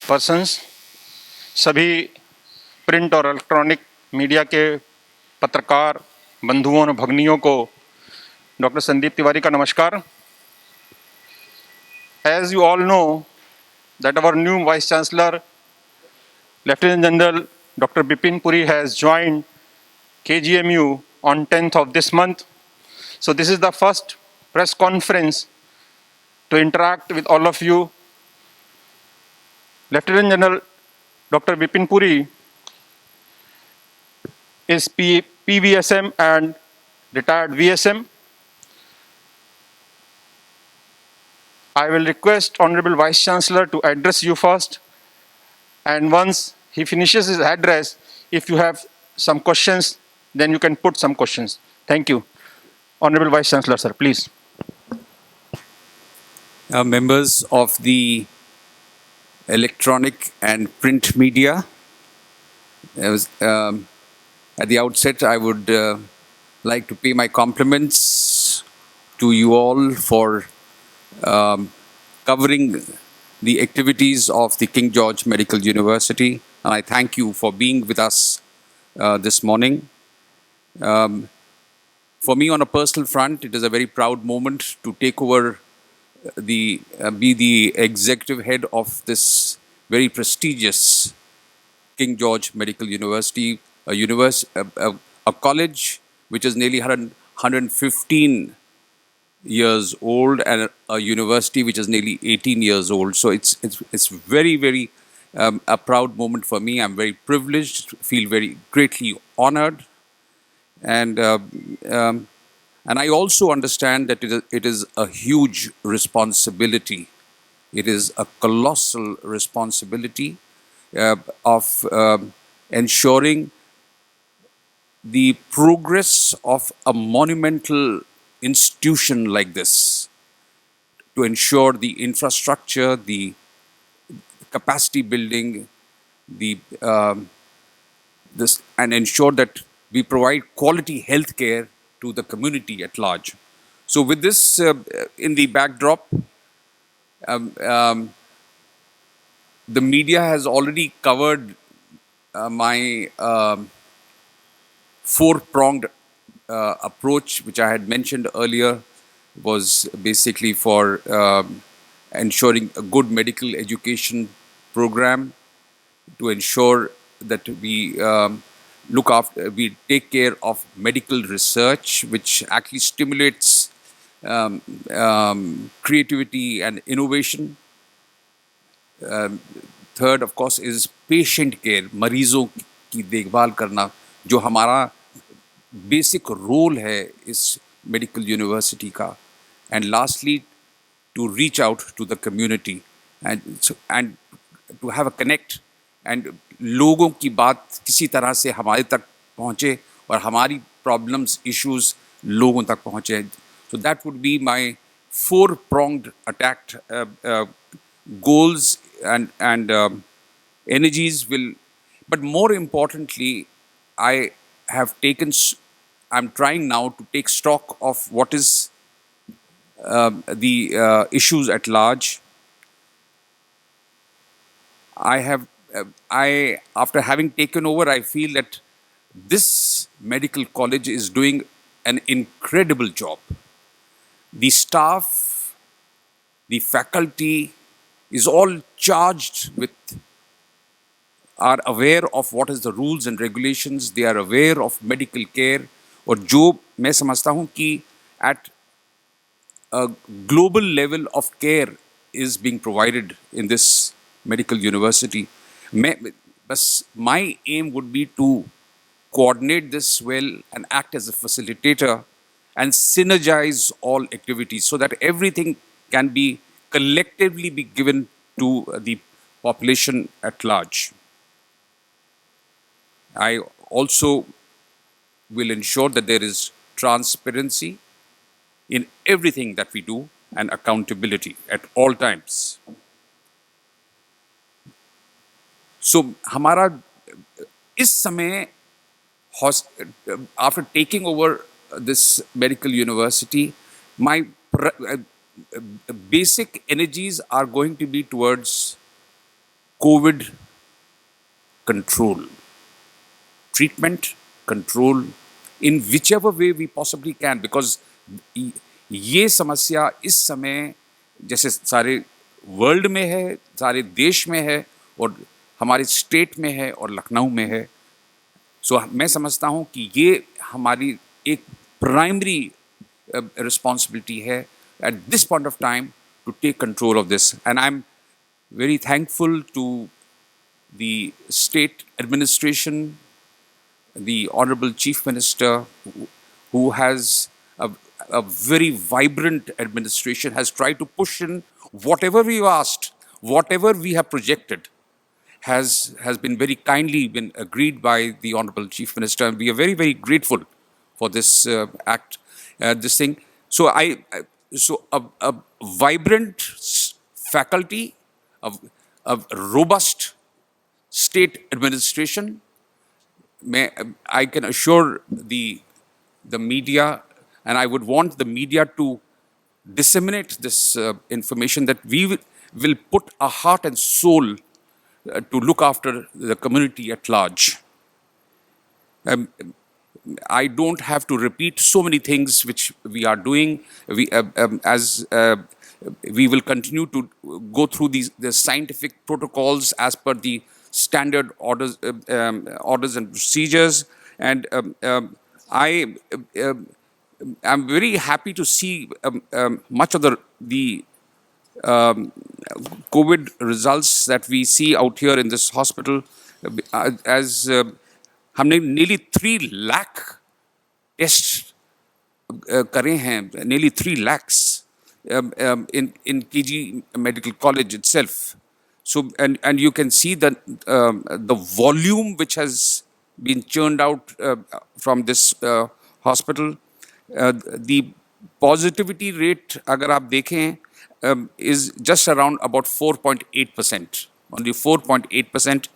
Persons, सभी print और electronic media के पत्रकार बंधुओं और भगिनियों को डॉक्टर संदीप तिवारी का नमस्कार। As you all know that our new Vice Chancellor, Lieutenant General Dr. Bipin Puri has joined KGMU on 10th of this month. So this is the first press conference to interact with all of you. Lieutenant General Dr. Bipin Puri is PVSM and retired VSM. I will request Honorable Vice Chancellor to address you first, and once he finishes his address, if you have some questions, then you can put some questions. Thank you. Honorable Vice Chancellor, sir, please. Members of the electronic and print media, at the outset, I would like to pay my compliments to you all for covering the activities of the King George Medical University, and I thank you for being with us this morning. For me, on a personal front, it is a very proud moment to take over be the executive head of this very prestigious King George Medical University, a college which is nearly 115 years old, and a university which is nearly 18 years old. So it's very a proud moment for me. I'm very privileged, feel very greatly honored, and I also understand that it is a huge responsibility. It is a colossal responsibility of ensuring the progress of a monumental institution like this, to ensure the infrastructure, the capacity building, and ensure that we provide quality healthcare to the community at large. So, with this in the backdrop, the media has already covered my four-pronged approach, which I had mentioned earlier, was basically for ensuring a good medical education program, to ensure that we take care of medical research, which actually stimulates creativity and innovation. Third, of course, is patient care, मरीजों की देखभाल करना, जो हमारा basic role है इस medical university का. And lastly, to reach out to the community and to have a connect, and लोगों की बात किसी तरह से हमारे तक पहुँचे और हमारी problems, issues लोगों तक पहुँचे. So that would be my four-pronged attack. Goals and energies will, but more importantly, I'm trying now to take stock of what is the issues at large. After having taken over, I feel that this medical college is doing an incredible job. The staff, the faculty is all charged with, are aware of what is the rules and regulations. They are aware of medical care. और जो मैं समझता हूँ कि at a global level of care is being provided in this medical university. My aim would be to coordinate this well and act as a facilitator and synergize all activities so that everything can be collectively be given to the population at large. I also will ensure that there is transparency in everything that we do and accountability at all times. So, हमारा इस समय, after taking over this medical university, my basic energies are going to be towards COVID control, treatment, control, in whichever way we possibly can, because ये समस्या इस समय जैसे सारे world में है, सारे देश में है, और हमारे स्टेट में है, और लखनऊ में है. सो मैं समझता हूँ कि ये हमारी एक प्राइमरी रिस्पॉन्सिबिलिटी है at this point of time to take control of this. And I am very thankful to the state administration, the Honorable Chief Minister, who has a very vibrant administration, has tried to push in whatever we've asked, whatever we have projected, has been very kindly been agreed by the Honorable Chief Minister, and we are very, very grateful for this act, this thing. So so a vibrant faculty, a robust state administration. I can assure the media, and I would want the media to disseminate this information, that we will put our heart and soul to look after the community at large. I don't have to repeat so many things which we are doing. As we will continue to go through the scientific protocols as per the standard orders and procedures. And I am very happy to see much of the COVID results that we see out here in this hospital. As हमने nearly 3 lakh tests करे हैं, nearly 3 lakhs in KG Medical College itself. So and you can see that the volume which has been churned out from this hospital. The positivity rate, अगर आप देखें, is just around about 4.8%. Only 4.8%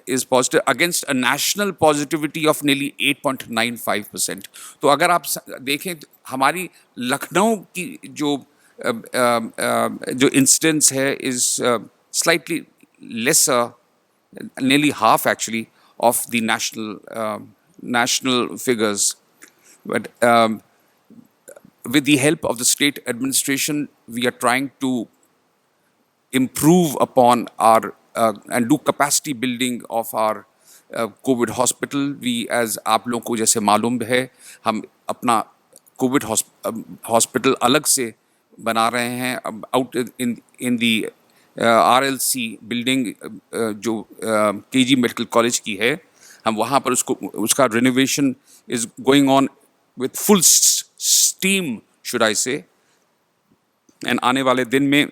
is positive against a national positivity of nearly 8.95%. तो अगर आप देखें, हमारी लखनऊ की जो incidence है is slightly lesser, nearly half actually, of the national figures. But with the help of the state administration, we are trying to improve upon our and do capacity building of our COVID hospital. We, as आप लोगों को जैसे मालूम है, हम अपना COVID hospital अलग से बना रहे हैं, out in the RLC building जो KG Medical College की है. हम वहाँ पर उसका renovation is going on with full steam, should I say. And आने वाले दिन में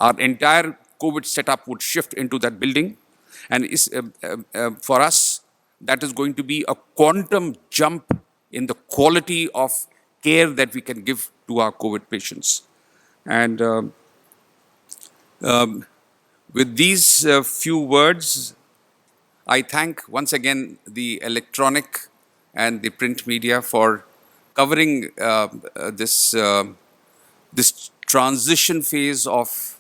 our entire COVID setup would shift into that building. And for us, that is going to be a quantum jump in the quality of care that we can give to our COVID patients. And with these few words, I thank once again the electronic and the print media for covering this transition phase of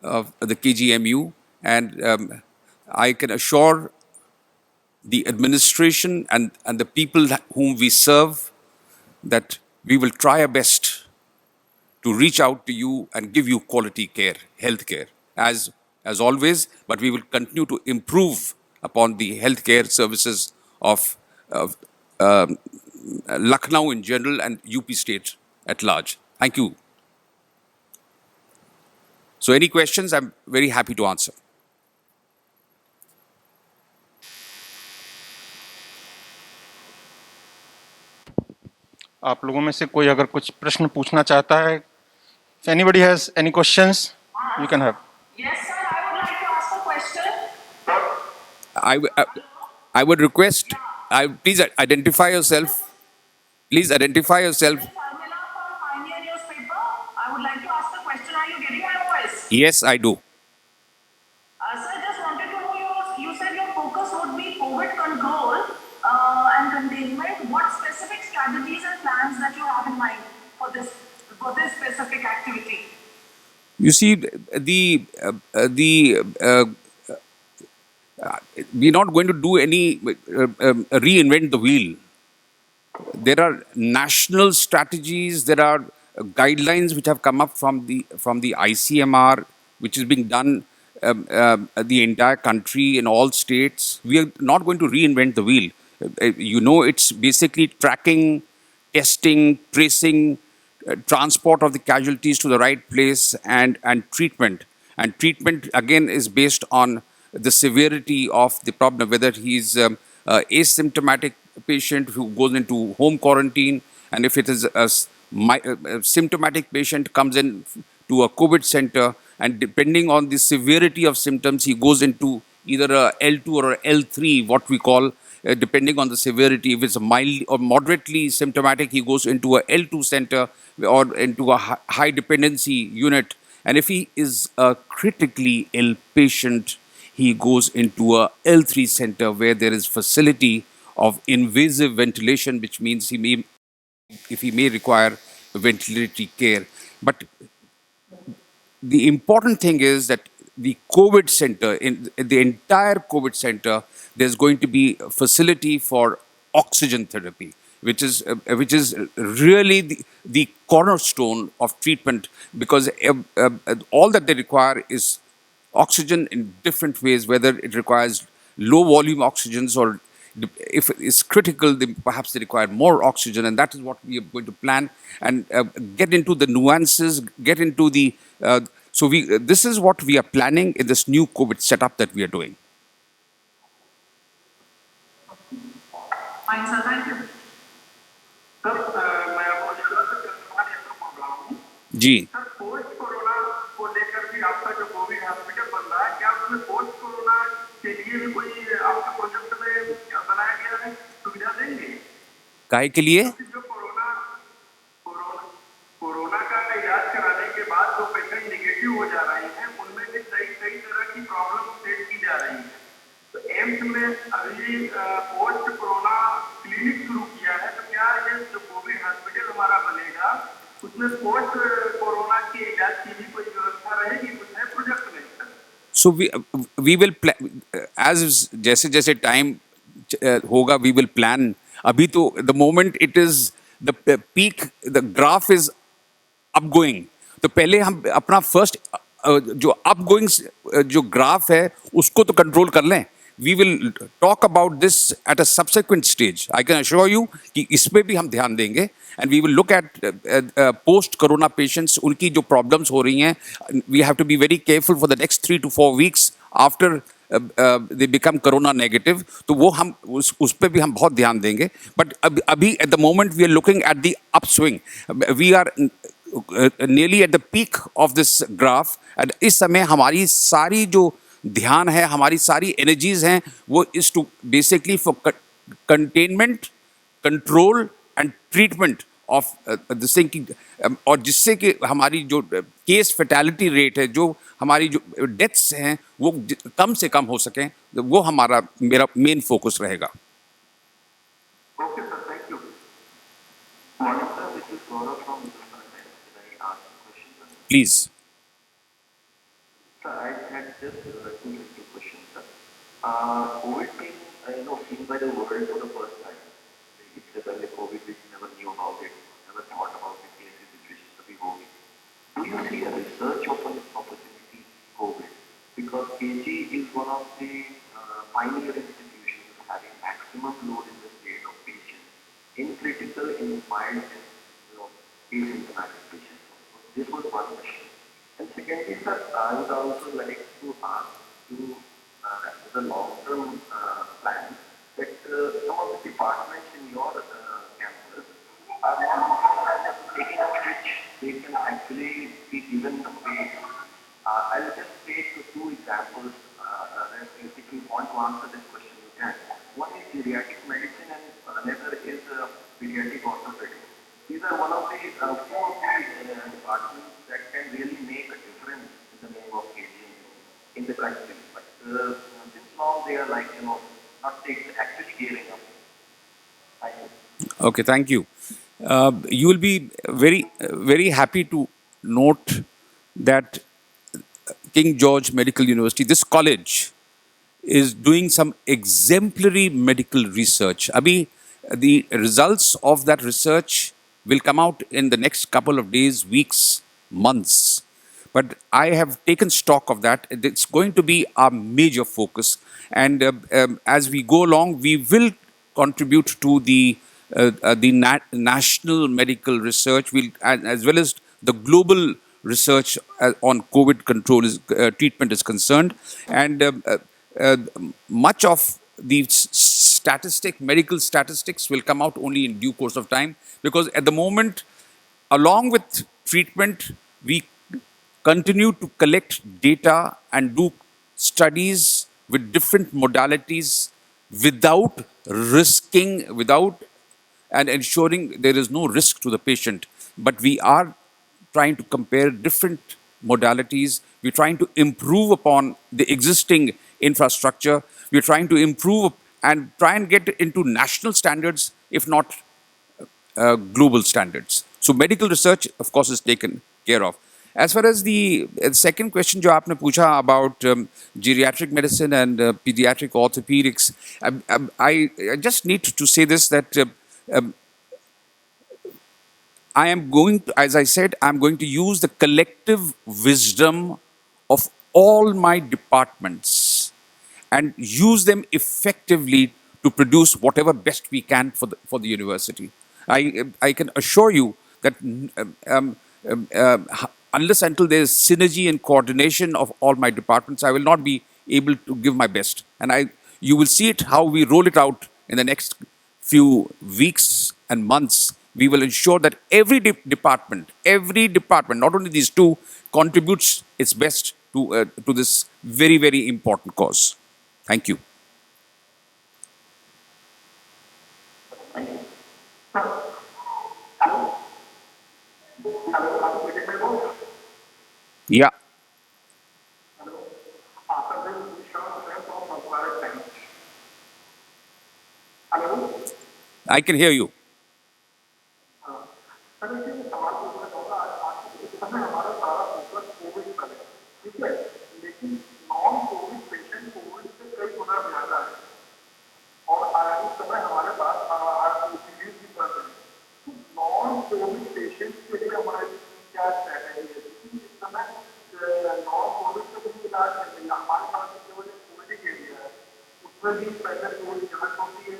the KGMU, and I can assure the administration and the people whom we serve that we will try our best to reach out to you and give you quality care, health care, as always, but we will continue to improve upon the healthcare services of Lucknow in general and UP state at large. Thank you. So any questions, I'm very happy to answer. आप लोगों में से कोई अगर कुछ प्रश्न पूछना चाहता है, if anybody has any questions, you can have. Yes, sir. I would like to ask a question. I would request, please identify yourself. Please identify yourself. Formula from Pioneer newspaper. I would like to ask a question. Are you getting my voice? Yes, I do. Sir, just wanted to know you said your focus would be COVID control and containment. What specific strategies and plans that you have in mind for this specific activity? You see, the we're not going to do any reinvent the wheel. There are national strategies. There are guidelines which have come up from the ICMR, which is being done the entire country in all states. We are not going to reinvent the wheel. It's basically tracking, testing, tracing, transport of the casualties to the right place, and treatment. And treatment again is based on the severity of the problem, whether he's asymptomatic patient who goes into home quarantine, and if it is a symptomatic patient comes in to a COVID center, and depending on the severity of symptoms, he goes into either a L2 or a L3, what we call, depending on the severity. If it's a mild or moderately symptomatic, he goes into a L2 center or into a high dependency unit. And if he is a critically ill patient, he goes into a L3 center where there is facility of invasive ventilation, which means if he may require ventilatory care. But the important thing is that the COVID center, in the entire COVID center, there's going to be a facility for oxygen therapy, which is really the cornerstone of treatment, because all that they require is oxygen in different ways, whether it requires low volume oxygens, or if it's critical, then perhaps they require more oxygen. And that is what we are going to plan and get into the nuances, get into the. This is what we are planning in this new COVID setup that we are doing. Fine, sir. Thank you. Sir मैं मौजूदा से चंद्रमा क्षेत्र बोल रहा हूँ। जी sir post corona को लेकर भी आपका जो कोविड हॉस्पिटल बन रहा है, क्या उसमें पोस्ट कोरोना के लिए भी कोई आपके प्रोजेक्ट में बनाया गया है, सुविधा देंगे? काहे के लिए? क्योंकि जो कोरोना कोरोना कोरोना का इलाज कराने के बाद जो पेशेंट निगेटिव हो जा रहे हैं, उनमें भी कई तरह की प्रॉब्लम फेस की जा रही है। तो एम्स में अभी पोस्ट कोरोना क्लिनिक शुरू किया है, तो क्या ये जो कोविड हॉस्पिटल हमारा बनेगा उसमें पोस्ट कोरोना के इलाज की भी कोई व्यवस्था रहेगी? कुछ है प्रोजेक्ट में? So we will plan as जैसे जैसे टाइम होगा, we will plan. अभी तो the moment it is the peak, the graph is upgoing. तो पहले हम अपना फर्स्ट जो अपगोइंग जो ग्राफ है उसको तो कंट्रोल कर लें. We will talk about this at a subsequent stage. I can assure you कि इस पे भी हम ध्यान देंगे, and we will look at post corona patients, उनकी जो problems हो रही हैं. We have to be very careful for the next 3 to 4 weeks after they become corona negative. तो वो हम उस पे भी हम बहुत ध्यान देंगे. But अभी at the moment we are looking at the upswing. We are nearly at the peak of this graph, and इस समय हमारी सारी जो ध्यान है, हमारी सारी एनर्जीज हैं, वो is to basically for containment, control and treatment of this thing, और जिससे कि हमारी जो केस फैटेलिटी रेट है, जो हमारी जो डेथ्स हैं, वो कम से कम हो सकें. वो मेरा मेन फोकस रहेगा. Okay sir, thank you. Morning sir, this is Gaurav from Hindustan times. Can I ask a question? Please. Sir, I had just two questions, sir. COVID being, seen by the world for the first time. It's the COVID which never knew about it, never thought about it, कैसी situation कभी होगी. Do you see a research opportunity in COVID? Because KG is one of the pioneer institutions having maximum load in the state of patients, in critical, in mild, and asymptomatic patients. So this was one question. And secondly, sir, I would also like to ask you, as a long-term plan, that some of the departments in your campus are not taking up which they can actually be given the pay. I'll just take two examples. If you want to answer this question, you can. One is geriatric medicine, and another is pediatric orthopedics. These are one of the few of the departments that can really make a difference in the name of KG in the country. But since long they are not actually gearing up. Thank you. Okay, thank you. You will be very, very happy to note that King George Medical University, this college, is doing some exemplary medical research. Abhi, the results of that research will come out in the next couple of days, weeks, months. But I have taken stock of that. It's going to be our major focus. And as we go along, we will contribute to the national medical research, as well as the global research on COVID control treatment is concerned. And uh, much of the medical statistics will come out only in due course of time, because at the moment, along with treatment, we continue to collect data and do studies with different modalities without without and ensuring there is no risk to the patient. But we are trying to compare different modalities. We're trying to improve upon the existing infrastructure. We're trying to improve and try and get into national standards, if not global standards. So medical research, of course, is taken care of. As far as the second question जो आपने पूछा about geriatric medicine and pediatric orthopedics, I just need to say this, that I am going to, as I said, I'm going to use the collective wisdom of all my departments and use them effectively to produce whatever best we can for the university. I can assure you that unless until there is synergy and coordination of all my departments, I will not be able to give my best. And you will see it how we roll it out in the next few weeks and months. We will ensure that every department, not only these two, contributes its best to this very, very important cause. Thank you. Yeah, I can hear you. और आज इस समय हमारे पास आज OPTs भी बढ़ रही है। नॉन कोविड पेशेंट्स के लिए हमारे क्या स्ट्रैटेजी है? क्योंकि इस समय नॉन कोविड का कोई इलाज नहीं है। हमारे पास केवल एक कोविड एरिया है, उसमें भी पहले कोविड जांच होती है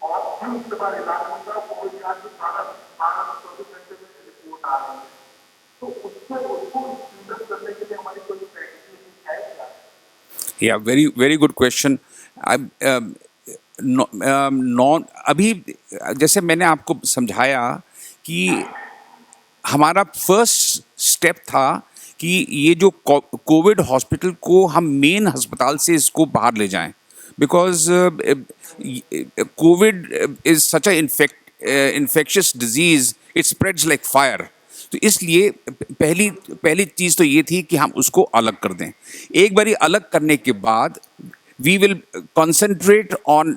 और फिर उसके बाद इलाज होता है। कोविड जांच में 12-24 घंटे में रिपोर्ट आ रही है। तो उसको स्पीड अप करने के लिए हमारी कोई स्ट्रैटेजी है क्या? Yeah, very, very good question. अभी जैसे मैंने आपको समझाया कि हमारा फर्स्ट स्टेप था कि ये जो कोविड हॉस्पिटल को हम मेन अस्पताल से इसको बाहर ले जाएं, because Covid is such a infectious disease, it spreads like fire. तो इसलिए पहली चीज़ तो ये थी कि हम उसको अलग कर दें. एक बारी अलग करने के बाद we will concentrate on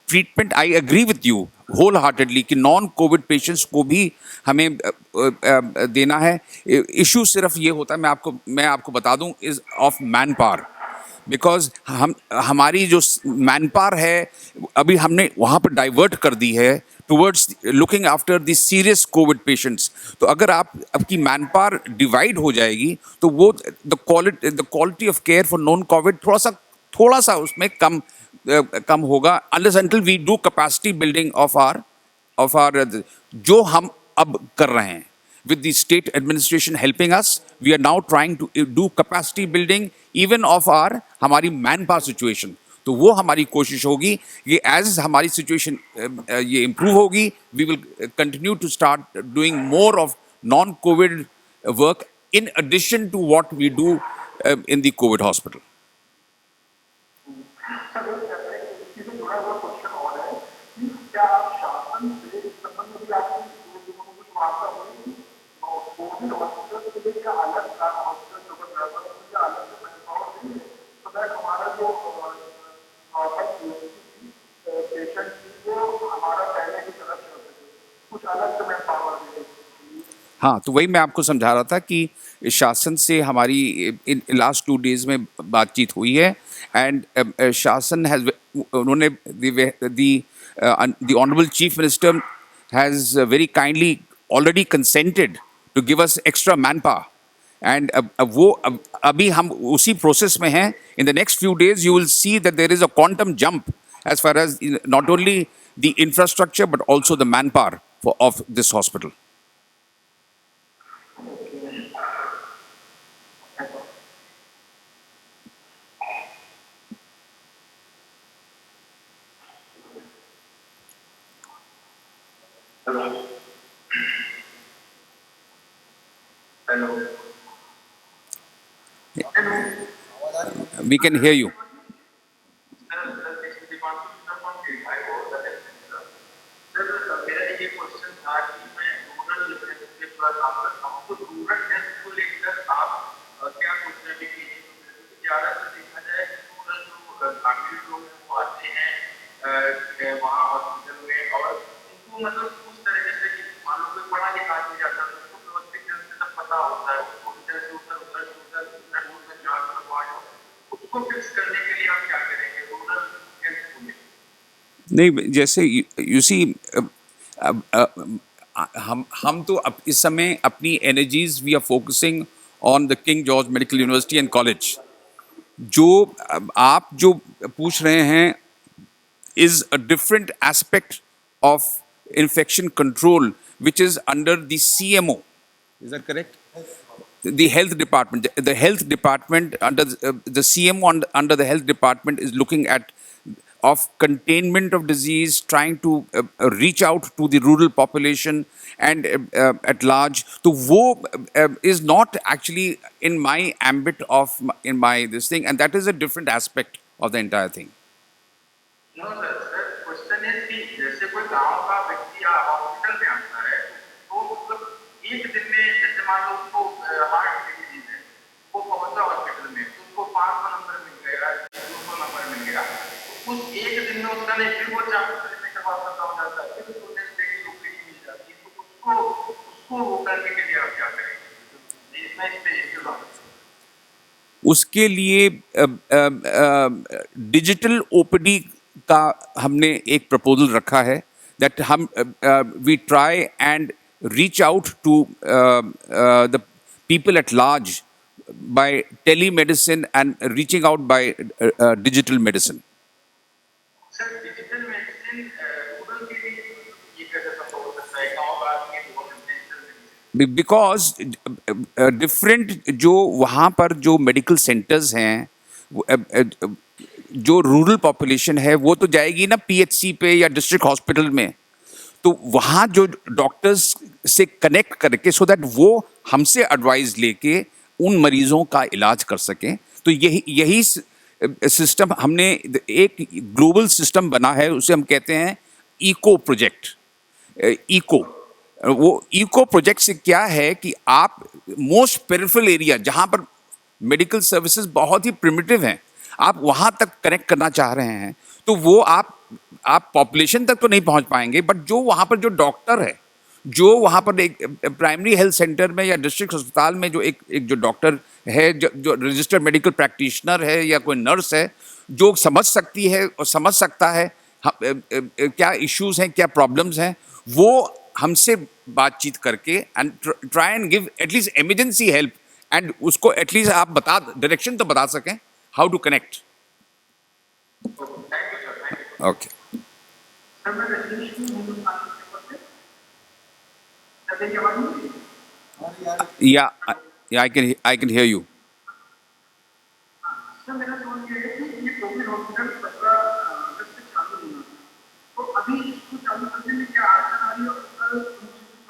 treatment. I agree with you wholeheartedly कि नॉन कोविड पेशेंट्स को भी हमें देना है. इशू सिर्फ ये होता है, मैं आपको बता दूं, is of man power. Because हमारी जो मैन पावर है अभी हमने वहाँ पर डाइवर्ट कर दी है towards looking after the serious Covid patients. तो अगर आपकी मैन पावर डिवाइड हो जाएगी तो वो the quality of care for non Covid थोड़ा सा उसमें कम होगा, unless until we do capacity building of our जो हम अब कर रहे हैं. With the state administration helping us, we are now trying to do capacity building even of हमारी मैन पावर सिचुएशन. तो वो हमारी कोशिश होगी कि एज हमारी सिचुएशन ये इम्प्रूव होगी, we will continue to start doing more of non covid work in addition to what we do in the covid hospital. इससे जुड़ा हुआ क्वेश्चन और है कि क्या आप शासन से इस संबंध में भी आपकी कुछ वार्ता हुई? कोविड हॉस्पिटल के लिए क्या अलग हॉस्पिटल जो बन रहा है क्या अलग से मैनपावर नहीं है? तो दैट हमारा जो पेशेंट थी वो हमारा पहले की तरफ चल सके, कुछ अलग से मैनपावर नहीं है. हाँ, तो वही मैं आपको समझा रहा था कि शासन से हमारी इन लास्ट 2 डेज में बातचीत हुई है एंड शासन हैज उन्होंने the honourable chief minister has very kindly already consented to give us extra man power and अभी हम उसी प्रोसेस में हैं. In the next few days you will see that there is a quantum jump as far as not only the infrastructure but also the manpower of this hospital. Hello. Hello. We can hear you. वहाँ hospital में और उनको मतलब उस तरीके से कि मान लो कोई पढ़ा लिखा नहीं जाता तो उसको व्यवस्थित ढंग से सब पता होता है उसको इधर से उधर उधर से उधर इधर उधर जांच करवाए उसको फिक्स करने के लिए आप क्या करेंगे रूरल हेल्थ को नहीं, जैसे यू सी हम तो इस समय अपनी energies we are focusing on the King George medical university and college. जो आप जो पूछ रहे हैं is a different aspect of infection control which is under the CMO. Is that correct? The health department. The health department under the CMO under the health department is looking at of containment of disease, trying to reach out to the rural population and at large. So wo is not actually in my ambit of in my this thing, and that is a different aspect of the entire thing. No sir sir question है कि जैसे कोई गांव का व्यक्ति hospital में आता है तो मतलब एक दिन में जैसे मान लो उसको हार्ट की डिजीज है वो पहुंचा हॉस्पिटल में तो उसको 500 नंबर मिल गया 200 नंबर मिल गया तो उस एक दिन में उसका नहीं फिर वो 400 में करवा सकता हो जाता है फिर उसको नेक्स्ट डे की ओपीडी मिल जाती है तो उसको वो करने के लिए आप क्या करेंगे इसमें उसके लिए डिजिटल ओपीडी का हमने एक प्रपोजल रखा है दैट हम we try and reach out to the people at large by telemedicine and reaching out by digital medicine. Sir digital medicine rural के लिए ये कैसे संभव हो सकता है गांव का आदमी बहुत डिजिटल मेडिसिन बिकॉज डिफरेंट जो वहाँ पर जो मेडिकल सेंटर्स हैं जो रूरल पॉपुलेशन है वो तो जाएगी ना पीएचसी पे या डिस्ट्रिक्ट हॉस्पिटल में, तो वहाँ जो डॉक्टर्स से कनेक्ट करके सो दैट वो हमसे एडवाइस लेके उन मरीजों का इलाज कर सकें. तो यही सिस्टम हमने एक ग्लोबल सिस्टम बना है, उसे हम कहते हैं इको प्रोजेक्ट. वो इको प्रोजेक्ट से क्या है कि आप मोस्ट पेरिफेरल एरिया जहाँ पर मेडिकल सर्विसेज बहुत ही प्रिमिटिव हैं आप वहाँ तक कनेक्ट करना चाह रहे हैं, तो वो आप पॉपुलेशन तक तो नहीं पहुँच पाएंगे, बट जो वहाँ पर जो डॉक्टर है, जो वहाँ पर एक प्राइमरी हेल्थ सेंटर में या डिस्ट्रिक्ट अस्पताल में जो एक जो डॉक्टर है, जो रजिस्टर्ड मेडिकल प्रैक्टिशनर है या कोई नर्स है, जो समझ सकती है और समझ सकता है क्या इश्यूज हैं, क्या प्रॉब्लम्स हैं, वो हमसे बातचीत करके and try and give at least emergency help and उसको एटलीस्ट आप डायरेक्शन तो बता सकें how to connect. Okay. Yeah, I can hear you. Sir मेरा सवाल ये है कि ये कोविड हॉस्पिटल 15 अगस्त से चालू होना था, तो अभी इसको चालू करने में क्या अड़चन आ रही है और कल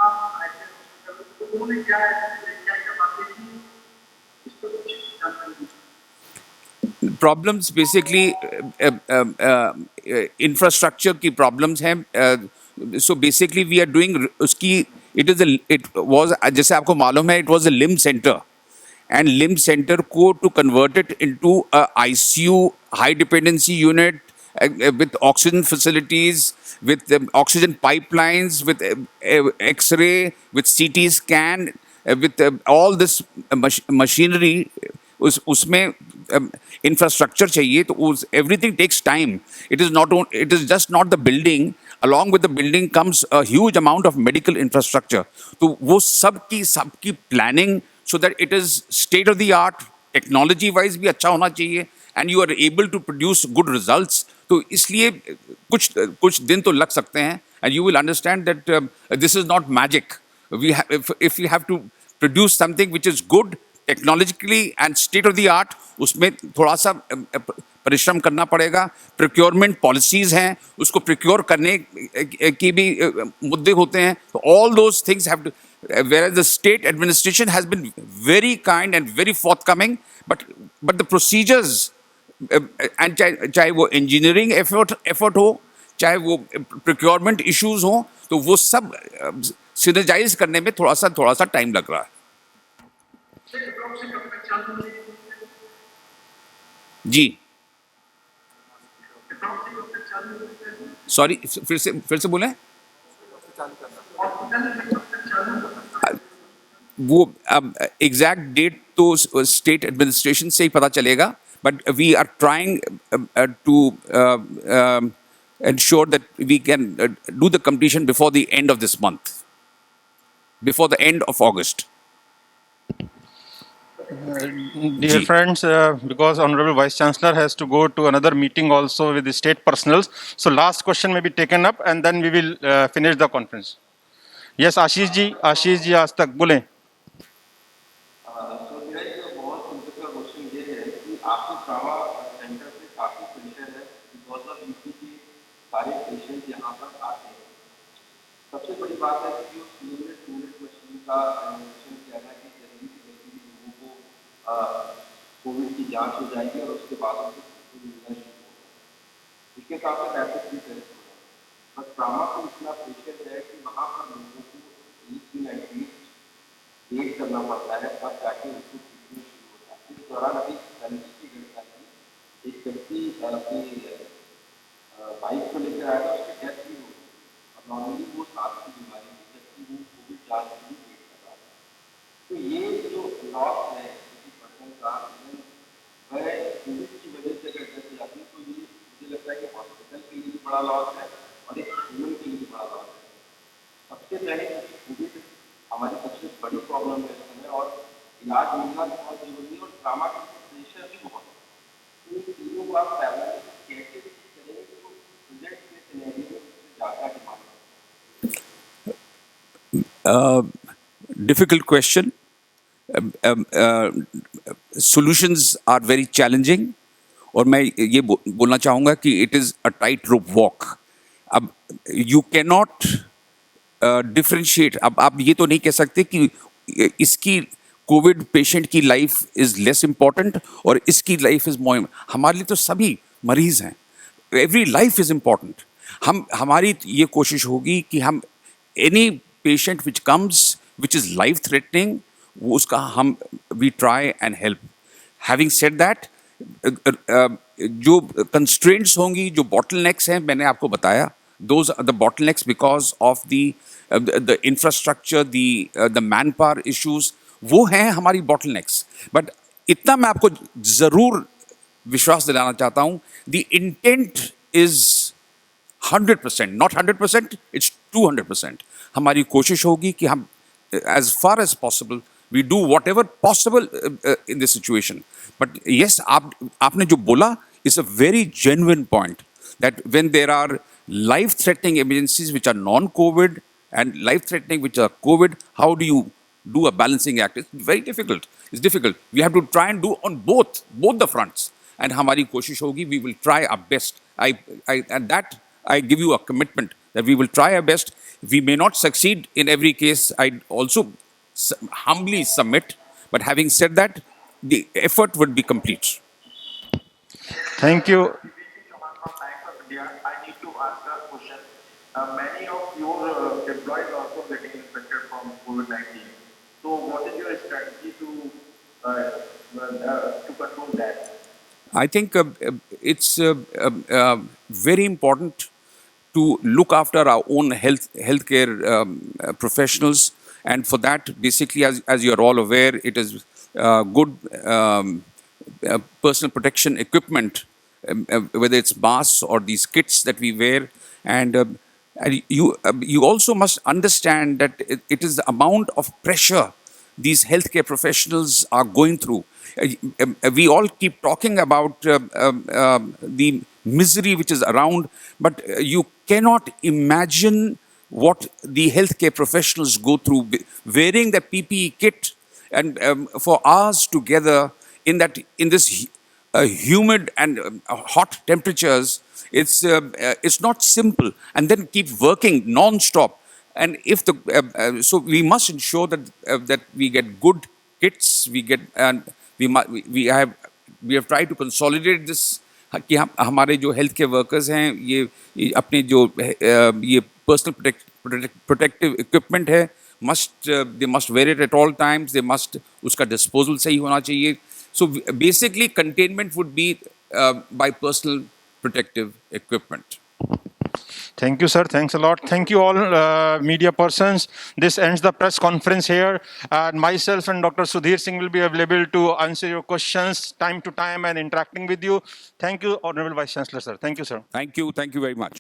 आप आए थे हॉस्पिटल तो उन्होंने क्या क्या बातें की इसको कुछ जानकारी दी. प्रॉब्लम्स बेसिकली इंफ्रास्ट्रक्चर की प्रॉब्लम्स हैं. So basically we are doing उसकी इट वाज जैसे आपको मालूम है it was a limb center and limb center को to convert it into a ICU high dependency unit with oxygen facilities, with oxygen pipelines, with X-ray, with CT scan, with all this machinery. उसमें infrastructure चाहिए तो उस everything takes time. It is just not the building. Along with the building comes a huge amount of medical infrastructure. तो वो सबकी planning so that it is state of the art, technology wise भी अच्छा होना चाहिए, and you are able to produce good results. तो इसलिए कुछ दिन तो लग सकते हैं, and you will understand that this is not magic. If we have to produce something which is good technologically and state of the art, उसमें थोड़ा सा परिश्रम करना पड़ेगा. Procurement policies हैं, उसको procure करने की भी मुद्दे होते हैं. तो all those things have to, whereas the state administration has been very kind and very forthcoming, but the procedures, and चाहे वो engineering effort हो, चाहे वो procurement issues हो, तो वो सब synergize करने में थोड़ा सा time लग रहा है. जी, सॉरी, फिर से बोलें. वो एग्जैक्ट डेट तो स्टेट एडमिनिस्ट्रेशन से ही पता चलेगा, but we are trying to ensure that we can do the completion before the end of this month, before the end of August. Dear Ji. friends, because Honorable Vice Chancellor has to go to another meeting also with the state personals, so last question may be taken up and then we will finish the conference. Yes, Ashish ji, आज तक बोलें. तो मेरा एक बहुत simple सा question ये है कि आपके ट्रामा सेंटर से काफ़ी प्रेशर है बिकॉज ऑफ यूपी के सारे पेशेंट यहाँ पर आते हैं. सबसे बड़ी बात है कि जो टूलेट मशीन का इनोवेशन किया गया कि जल्दी से जल्दी लोगों को कोविड की जांच हो जाएगी और उसके बाद उनको मिलना शुरू होगा. इसके साथ साथ रैपिड भी टेस्ट हो रहा है. बट ट्रामा को इतना प्रेशर है कि वहाँ पर लोगों को 1 दिन एटलीस्ट वेट करना पड़ता है, तब जाके उसको ट्रीटमेंट शुरू होता है. इस दौरान अभी गंदगी की घटना थी, एक व्यक्ति अपनी बाइक को लेकर आया था, उसकी डेथ भी हो गई. और नॉर्मली वो सांस की बीमारी थी, जबकि वो कोविड जांच के लिए वेट कर रहा था. तो ये जो लॉस है किसी पर्सन का, वह कोविड की वजह से अगर डेथ हो जाती है, तो ये मुझे लगता है कि हॉस्पिटल के लिए भी बड़ा लॉस है और एक ह्यूमन के लिए भी बड़ा लॉस है. सबसे पहले कोविड हमारी सबसे बड़ी प्रॉब्लम है इस समय, और इलाज मिलना बहुत जरूरी है, और ट्रामा का प्रेशर भी बहुत है. तो इन तीनों को आप पैरेलल कैसे करेंगे तो प्रेजेंट के सिनेरियो में सबसे ज़्यादा डिमांड है. Difficult question. Solutions are very challenging. और मैं ये बोलना चाहूँगा कि it is a tightrope walk. अब you cannot डिफरेंशिएट. अब आप ये तो नहीं कह सकते कि इसकी कोविड पेशेंट की लाइफ इज लेस इंपॉर्टेंट और इसकी लाइफ इज मोर. हमारे लिए तो सभी मरीज हैं. Every life is important. हमारी ये कोशिश होगी कि हम any patient which comes which is life threatening, वो उसका हम we try and help. Having said that, जो कंस्ट्रेंट्स होंगी, जो बॉटलनेक्स हैं, मैंने आपको बताया. Those are the bottlenecks because of the infrastructure, the manpower issues. वो हैं हमारी bottlenecks. But इतना मैं आपको जरूर विश्वास दिलाना चाहता हूँ. The intent is 100%, not 100%, it's 200%. हमारी कोशिश होगी कि हम as far as possible we do whatever possible in this situation. But yes, आपने जो बोला is a very genuine point, that when there are life-threatening emergencies which are non-COVID and life-threatening which are COVID, how do you do a balancing act? It's very difficult. It's difficult. We have to try and do on both the fronts. And हमारी कोशिश होगी, we will try our best. And that I give you a commitment that we will try our best. We may not succeed in every case. I also humbly submit. But having said that, the effort would be complete. Thank you. I need to ask a question. Many of your employees are also getting infected from COVID-19. So, what is your strategy to control that? I think it's very important to look after our own healthcare professionals, and for that, basically, as you're all aware, it is good personal protection equipment, whether it's masks or these kits that we wear, and you also must understand that it is the amount of pressure these healthcare professionals are going through. We all keep talking about the misery which is around, but you cannot imagine what the healthcare professionals go through wearing the PPE kit and for hours together in this humid and hot temperatures. It's not simple, and then keep working non-stop. And if the so we must ensure that we get good kits. We get and we have tried to consolidate this कि हमारे जो health के workers हैं ये अपने जो ये personal protective equipment है they must where it at all times. They must उसका डिस्पोजल सही होना चाहिए. So basically, containment would be by personal protective equipment. Thank you, sir. Thanks a lot. Thank you all, media persons. This ends the press conference here. And myself and Dr. Sudhir Singh will be available to answer your questions time to time and interacting with you. Thank you, Honorable Vice Chancellor, sir. Thank you, sir. Thank you very much.